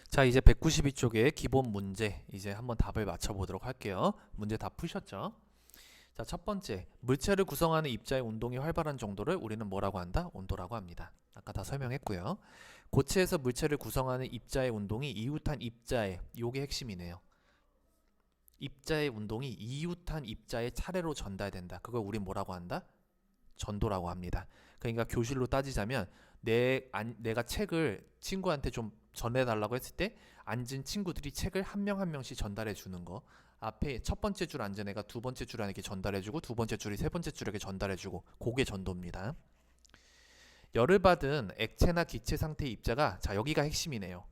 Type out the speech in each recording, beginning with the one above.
자, 이제 192쪽의 기본 문제 이제 한번 답을 맞춰 보도록 할게요. 문제 다 푸셨죠? 자, 첫 번째, 물체를 구성하는 입자의 운동이 활발한 정도를 우리는 뭐라고 한다? 온도라고 합니다. 아까 다 설명했고요. 고체에서 물체를 구성하는 입자의 운동이 이웃한 입자의, 요게 핵심이네요. 입자의 운동이 이웃한 입자의 차례로 전달된다. 그걸 우린 뭐라고 한다? 전도라고 합니다. 그러니까 교실로 따지자면 내가 책을 친구한테 좀 전해달라고 했을 때 앉은 친구들이 책을 한 명 한 명씩 전달해 주는 거. 앞에 첫 번째 줄 앉은 애가 두 번째 줄에게 전달해주고 두 번째 줄이 세 번째 줄에게 전달해주고, 그게 전도입니다. 열을 받은 액체나 기체 상태의 입자가, 자 여기가 핵심이네요.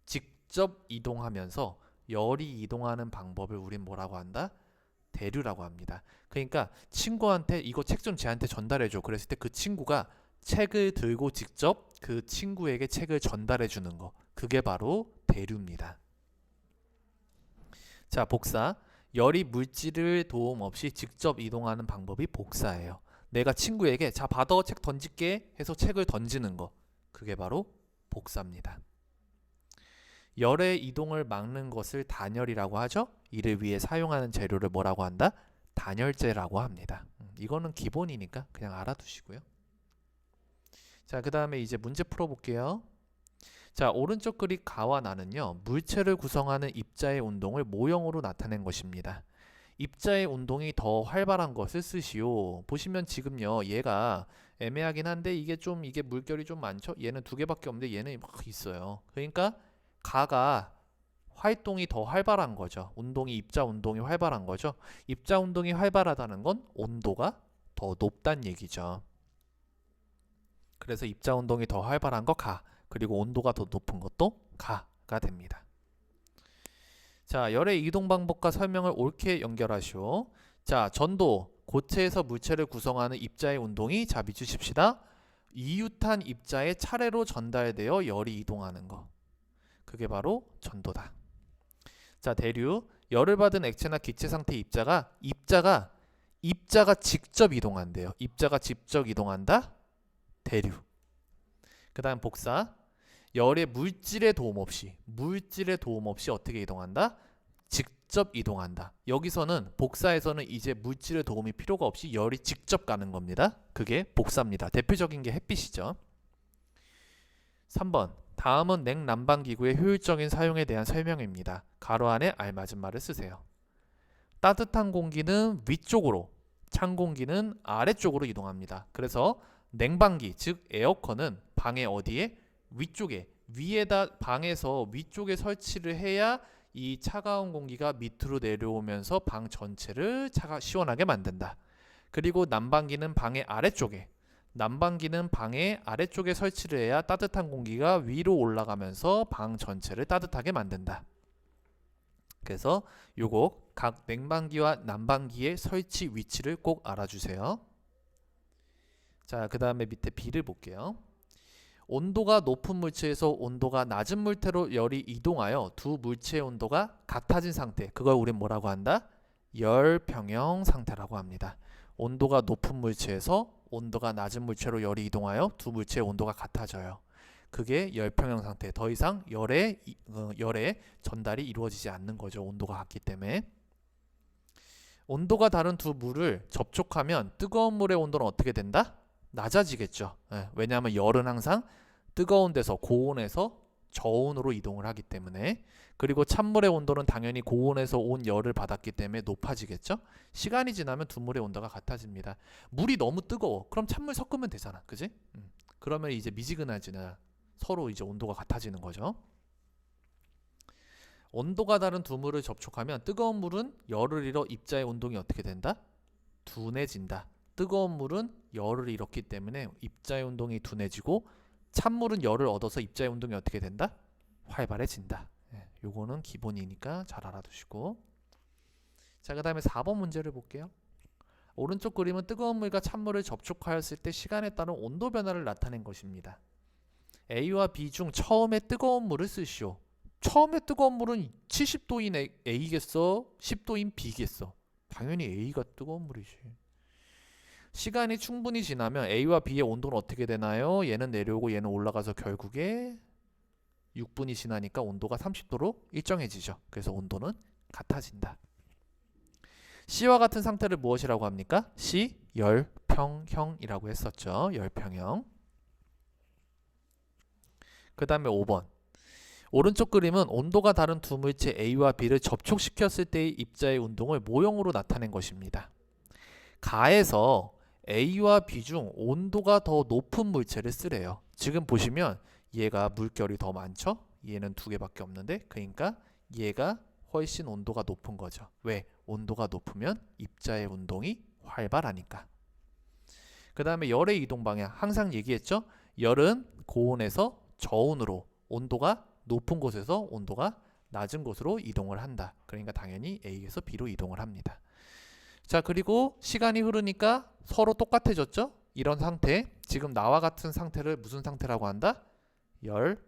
직접 이동하면서 열이 이동하는 방법을 우린 뭐라고 한다? 대류라고 합니다. 그러니까 친구한테 이거 책 좀 쟤한테 전달해줘 그랬을 때 그 친구가 책을 들고 직접 그 친구에게 책을 전달해 주는 거, 그게 바로 대류입니다. 자, 복사. 열이 물질을 도움 없이 직접 이동하는 방법이 복사예요. 내가 친구에게 자 받아 책 던질게 해서 책을 던지는 거, 그게 바로 복사입니다. 열의 이동을 막는 것을 단열이라고 하죠. 이를 위해 사용하는 재료를 뭐라고 한다? 단열재라고 합니다. 이거는 기본이니까 그냥 알아두시고요. 자, 그 다음에 이제 문제 풀어볼게요. 자, 오른쪽 그림 가와 나는요, 물체를 구성하는 입자의 운동을 모형으로 나타낸 것입니다. 입자의 운동이 더 활발한 것을 쓰시오. 보시면 지금요, 얘가 애매하긴 한데 이게 물결이 좀 많죠? 얘는 두 개밖에 없는데 얘는 막 있어요. 그러니까 가가 활동이 더 활발한 거죠. 입자 운동이 활발한 거죠. 입자 운동이 활발하다는 건 온도가 더 높다는 얘기죠. 그래서 입자 운동이 더 활발한 거 가, 그리고 온도가 더 높은 것도 가가 됩니다. 자, 열의 이동 방법과 설명을 옳게 연결하시오. 자, 전도, 고체에서 물체를 구성하는 입자의 운동이, 자 비추십시다. 이웃한 입자의 차례로 전달되어 열이 이동하는 거, 그게 바로 전도다. 자, 대류, 열을 받은 액체나 기체 상태의 입자가 직접 이동한대요. 입자가 직접 이동한다. 대류. 그 다음 복사. 열의 물질의 도움 없이 어떻게 이동한다? 직접 이동한다. 여기서는 복사에서는 이제 물질의 도움이 필요가 없이 열이 직접 가는 겁니다. 그게 복사입니다. 대표적인 게 햇빛이죠. 3번. 다음은 냉난방기구의 효율적인 사용에 대한 설명입니다. 가로 안에 알맞은 말을 쓰세요. 따뜻한 공기는 위쪽으로, 찬 공기는 아래쪽으로 이동합니다. 그래서 냉방기, 즉 에어컨은 방의 어디에? 위쪽에, 위에다 방에서 위쪽에 설치를 해야 이 차가운 공기가 밑으로 내려오면서 방 전체를 시원하게 만든다. 그리고 난방기는 방의 아래쪽에 설치를 해야 따뜻한 공기가 위로 올라가면서 방 전체를 따뜻하게 만든다. 그래서 요거 각 냉방기와 난방기의 설치 위치를 꼭 알아주세요. 자, 그 다음에 밑에 B를 볼게요. 온도가 높은 물체에서 온도가 낮은 물체로 열이 이동하여 두 물체의 온도가 같아진 상태, 그걸 우린 뭐라고 한다? 열평형 상태라고 합니다. 온도가 높은 물체에서 온도가 낮은 물체로 열이 이동하여 두 물체의 온도가 같아져요. 그게 열평형 상태. 더 이상 열의 전달이 이루어지지 않는 거죠. 온도가 같기 때문에. 온도가 다른 두 물을 접촉하면 뜨거운 물의 온도는 어떻게 된다? 낮아지겠죠. 왜냐하면 열은 항상 뜨거운 데서 고온에서 저온으로 이동을 하기 때문에. 그리고 찬물의 온도는 당연히 고온에서 온 열을 받았기 때문에 높아지겠죠. 시간이 지나면 두 물의 온도가 같아집니다. 물이 너무 뜨거워, 그럼 찬물 섞으면 되잖아, 그지? 그러면 이제 미지근하지나 서로 이제 온도가 같아지는 거죠. 온도가 다른 두 물을 접촉하면 뜨거운 물은 열을 잃어 입자의 운동이 어떻게 된다? 둔해진다. 뜨거운 물은 열을 잃었기 때문에 입자의 운동이 둔해지고, 찬물은 열을 얻어서 입자의 운동이 어떻게 된다? 활발해진다. 요거는 기본이니까 잘 알아두시고. 자, 그 다음에 4번 문제를 볼게요. 오른쪽 그림은 뜨거운 물과 찬물을 접촉하였을 때 시간에 따른 온도 변화를 나타낸 것입니다. A와 B 중 처음에 뜨거운 물을 쓰시오. 처음에 뜨거운 물은 70도인 A겠어? 10도인 B겠어? 당연히 A가 뜨거운 물이지. 시간이 충분히 지나면 A와 B의 온도는 어떻게 되나요? 얘는 내려오고 얘는 올라가서 결국에 6분이 지나니까 온도가 30도로 일정해지죠. 그래서 온도는 같아진다. C와 같은 상태를 무엇이라고 합니까? C, 열평형이라고 했었죠. 열평형. 그 다음에 5번. 오른쪽 그림은 온도가 다른 두 물체 A와 B를 접촉시켰을 때의 입자의 운동을 모형으로 나타낸 것입니다. 가에서 A와 B 중 온도가 더 높은 물체를 쓰래요. 지금 보시면 얘가 물결이 더 많죠? 얘는 두 개밖에 없는데, 그러니까 얘가 훨씬 온도가 높은 거죠. 왜? 온도가 높으면 입자의 운동이 활발하니까. 그 다음에 열의 이동 방향. 항상 얘기했죠? 열은 고온에서 저온으로, 온도가 높은 곳에서 온도가 낮은 곳으로 이동을 한다. 그러니까 당연히 A에서 B로 이동을 합니다. 자, 그리고 시간이 흐르니까 서로 똑같아졌죠? 이런 상태, 지금 나와 같은 상태를 무슨 상태라고 한다? 열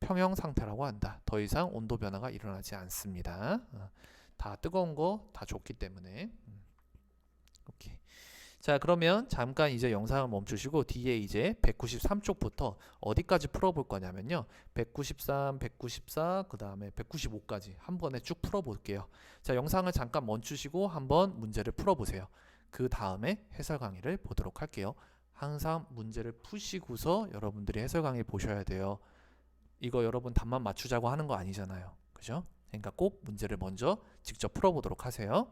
평형 상태라고 한다. 더 이상 온도 변화가 일어나지 않습니다. 다 뜨거운 거 다 좋기 때문에. 오케이. 자, 그러면 잠깐 이제 영상을 멈추시고 뒤에 이제 193쪽부터 어디까지 풀어볼 거냐면요. 193, 194, 그 다음에 195까지 한 번에 쭉 풀어볼게요. 자, 영상을 잠깐 멈추시고 한번 문제를 풀어보세요. 그 다음에 해설 강의를 보도록 할게요. 항상 문제를 푸시고서 여러분들이 해설 강의 보셔야 돼요. 이거 여러분 답만 맞추자고 하는 거 아니잖아요. 그죠? 그러니까 꼭 문제를 먼저 직접 풀어보도록 하세요.